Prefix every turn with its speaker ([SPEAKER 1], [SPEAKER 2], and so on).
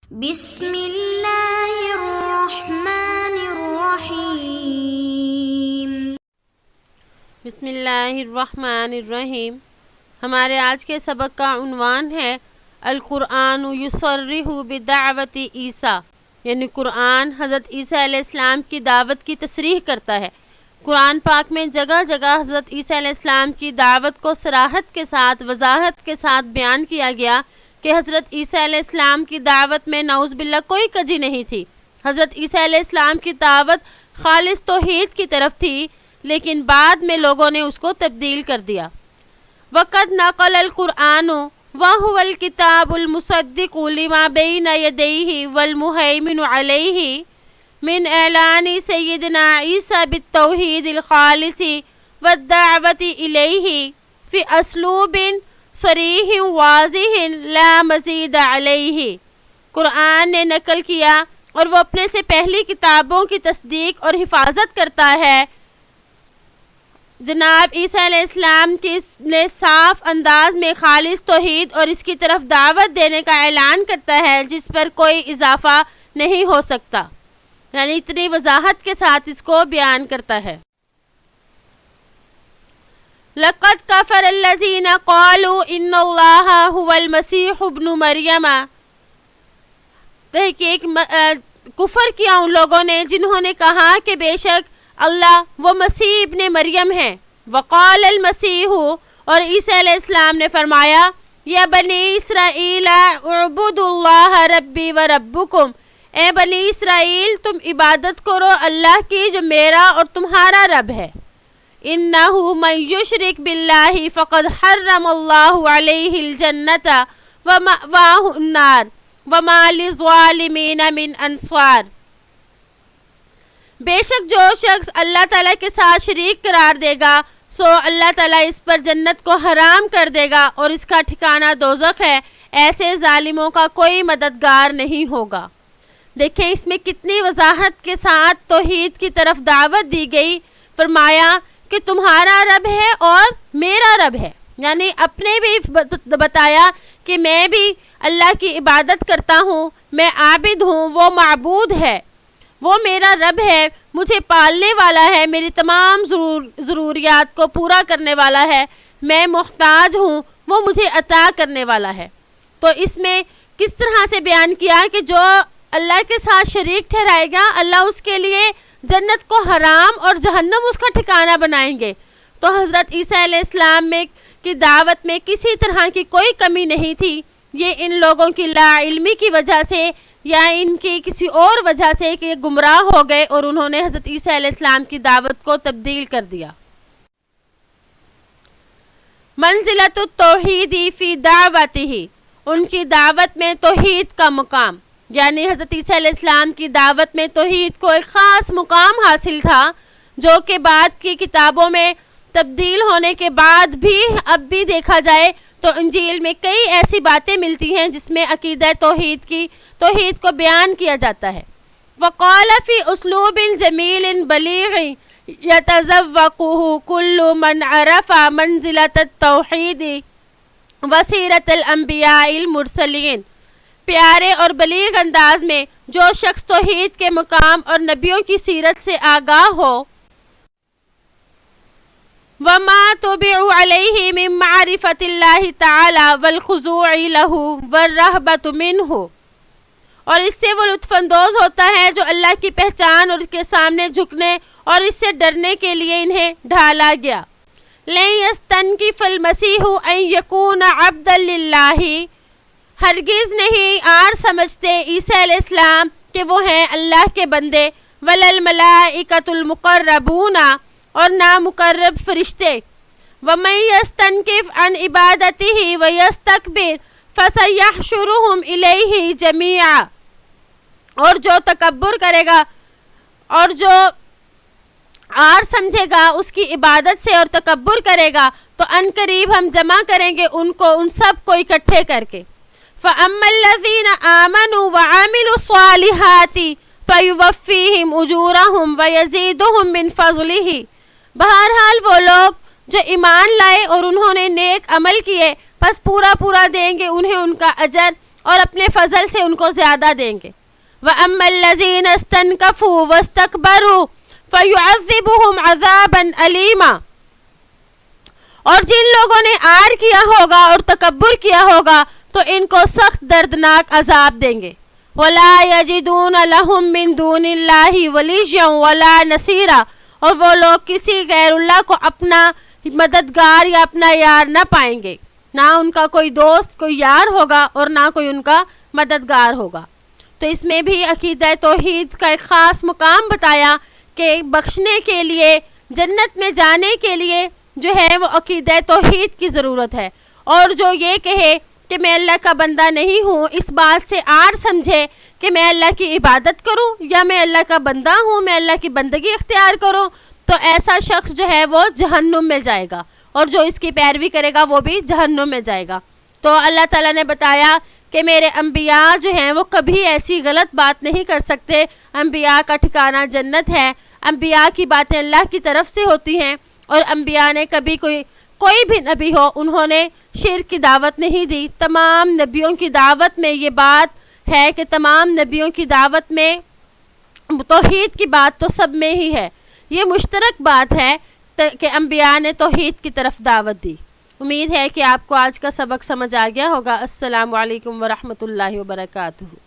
[SPEAKER 1] بسم اللہ الرحمن الرحیم۔
[SPEAKER 2] بسم اللہ الرحمن الرحیم۔ ہمارے آج کے سبق کا عنوان ہے القرآن یصرح بدعوت عیسیٰ، یعنی قرآن حضرت عیسیٰ علیہ السلام کی دعوت کی تصریح کرتا ہے۔ قرآن پاک میں جگہ جگہ حضرت عیسیٰ علیہ السلام کی دعوت کو صراحت کے ساتھ، وضاحت کے ساتھ بیان کیا گیا کہ حضرت عیسیٰ علیہ السلام کی دعوت میں نعوذ باللہ کوئی کجی نہیں تھی۔ حضرت عیسیٰ علیہ السلام کی دعوت خالص توحید کی طرف تھی، لیکن بعد میں لوگوں نے اس کو تبدیل کر دیا۔ وقد نقل القرآن وهو الكتاب المصدق لما بين يديه والمهيمن عليه من اعلان سيدنا عيسى بالتوحيد الخالص والدعوة إليه في اسلوب صریح واضح لا مزید علیہ۔ قرآن نے نقل کیا اور وہ اپنے سے پہلی کتابوں کی تصدیق اور حفاظت کرتا ہے۔ جناب عیسیٰ علیہ السلام نے صاف انداز میں خالص توحید اور اس کی طرف دعوت دینے کا اعلان کرتا ہے جس پر کوئی اضافہ نہیں ہو سکتا، یعنی اتنی وضاحت کے ساتھ اس کو بیان کرتا ہے۔ لقد کفر الذین قالوا ان اللہ هو المسیح ابن مریم۔ تحقیق کفر کیا ان لوگوں نے جنہوں نے کہا کہ بے شک اللہ وہ مسیح ابن مریم ہے۔ وقال المسیح، اور عیسیٰ علیہ السلام نے فرمایا یا بنی اسرائیل اعبدوا اللہ ربی و ربکم، اے بنی اسرائیل تم عبادت کرو اللہ کی جو میرا اور تمہارا رب ہے۔ انہ من یشرک باللہ فقد حرم اللہ علیہ الجنۃ ومأواہ النار وما للظالمین من انصار۔ بے شک جو شخص اللہ تعالیٰ کے ساتھ شریک قرار دے گا سو اللہ تعالیٰ اس پر جنت کو حرام کر دے گا اور اس کا ٹھکانہ دوزخ ہے، ایسے ظالموں کا کوئی مددگار نہیں ہوگا۔ دیکھیں اس میں کتنی وضاحت کے ساتھ توحید کی طرف دعوت دی گئی۔ فرمایا کہ تمہارا رب ہے اور میرا رب ہے، یعنی اپنے بھی بتایا کہ میں بھی اللہ کی عبادت کرتا ہوں، میں عابد ہوں، وہ معبود ہے، وہ میرا رب ہے، مجھے پالنے والا ہے، میری تمام ضروریات کو پورا کرنے والا ہے، میں محتاج ہوں، وہ مجھے عطا کرنے والا ہے۔ تو اس میں کس طرح سے بیان کیا کہ جو اللہ کے ساتھ شریک ٹھہرائے گا اللہ اس کے لیے جنت کو حرام اور جہنم اس کا ٹھکانہ بنائیں گے۔ تو حضرت عیسیٰ علیہ السلام کی دعوت میں کسی طرح کی کوئی کمی نہیں تھی۔ یہ ان لوگوں کی لا علمی کی وجہ سے یا ان کی کسی اور وجہ سے کہ گمراہ ہو گئے اور انہوں نے حضرت عیسیٰ علیہ السلام کی دعوت کو تبدیل کر دیا۔ منزلۃ التوحید فی دعوتہ، ان کی دعوت میں توحید کا مقام، یعنی حضرت عیسیٰ علیہ السلام کی دعوت میں توحید کو ایک خاص مقام حاصل تھا، جو کہ بعد کی کتابوں میں تبدیل ہونے کے بعد بھی اب بھی دیکھا جائے تو انجیل میں کئی ایسی باتیں ملتی ہیں جس میں عقیدہ توحید کو بیان کیا جاتا ہے۔ وقال فی اسلوب جمیل بلیغ یتذوقہ کل من عرف منزلۃ التوحید وسیرۃ الانبیاء المرسلین، پیارے اور بلیغ انداز میں جو شخص توحید کے مقام اور نبیوں کی سیرت سے آگاہ ہو، وما تبع علیہ من معرفت اللہ تعالی والخضوع لہ والرہبۃ منہ، اور اس سے وہ لطف اندوز ہوتا ہے جو اللہ کی پہچان اور اس کے سامنے جھکنے اور اس سے ڈرنے کے لیے انہیں ڈھالا گیا۔ لن یستنکف المسیح ان یکون عبدا للہ، ہرگز نہیں آر سمجھتے عیسیٰ علیہ السلام کہ وہ ہیں اللہ کے بندے، ولا الملائکۃ المقربون، اور نہ مقرب فرشتے، ومن یستنکف عن عبادتہ ویستکبر فسیحشرہم الیہ جمیعا، اور جو تکبر کرے گا اور جو آر سمجھے گا اس کی عبادت سے اور تکبر کرے گا تو ان قریب ہم جمع کریں گے ان سب کو اکٹھے کر کے۔ فَأَمَّا الَّذِينَ آمَنُوا وَعَمِلُوا الصَّالِحَاتِ فَيُوَفِّيهِمْ أُجُورَهُمْ وَيَزِيدُهُمْ مِنْ فَضْلِهِ، بہرحال وہ لوگ جو ایمان لائے اور انہوں نے نیک عمل کیے پس پورا دیں گے انہیں ان کا اجر اور اپنے فضل سے ان کو زیادہ دیں گے. وَأَمَّا الَّذِينَ اسْتَنْكَفُوا وَاسْتَكْبَرُوا فَيُعَذِّبُهُمْ عَذَابًا أَلِيمًا. اور جن لوگوں نے آر کیا ہوگا اور تکبر کیا ہوگا تو ان کو سخت دردناک عذاب دیں گے. وَلَا يَجِدُونَ لَهُم مِّن دُونِ اللَّهِ وَلِيًّا وَلَا نَصِيرًا. اور وہ لوگ کسی غیر اللہ کو اپنا مددگار یا اپنا یار نہ پائیں گے، نہ ان کا کوئی دوست کوئی یار ہوگا اور نہ کوئی ان کا مددگار ہوگا. تو اس میں بھی عقیدہ توحید کا ایک خاص مقام بتایا کہ بخشنے کے لیے، جنت میں جانے کے لیے جو ہے وہ عقیدہ توحید کی ضرورت ہے. اور جو یہ کہے کہ میں اللہ کا بندہ نہیں ہوں، اس بات سے آر سمجھے کہ میں اللہ کی عبادت کروں یا میں اللہ کا بندہ ہوں، میں اللہ کی بندگی اختیار کروں، تو ایسا شخص جو ہے وہ جہنم میں جائے گا، اور جو اس کی پیروی کرے گا وہ بھی جہنم میں جائے گا. تو اللہ تعالیٰ نے بتایا کہ میرے انبیاء جو ہیں وہ کبھی ایسی غلط بات نہیں کر سکتے. انبیاء کا ٹھکانہ جنت ہے. انبیاء کی باتیں اللہ کی طرف سے ہوتی ہیں، اور انبیاء نے کبھی کوئی بھی نبی ہو انہوں نے شرک کی دعوت نہیں دی. تمام نبیوں کی دعوت میں یہ بات ہے کہ تمام نبیوں کی دعوت میں توحید کی بات تو سب میں ہی ہے. یہ مشترک بات ہے کہ انبیاء نے توحید کی طرف دعوت دی. امید ہے کہ آپ کو آج کا سبق سمجھ آ گیا ہوگا. السلام علیکم ورحمۃ اللہ وبرکاتہ.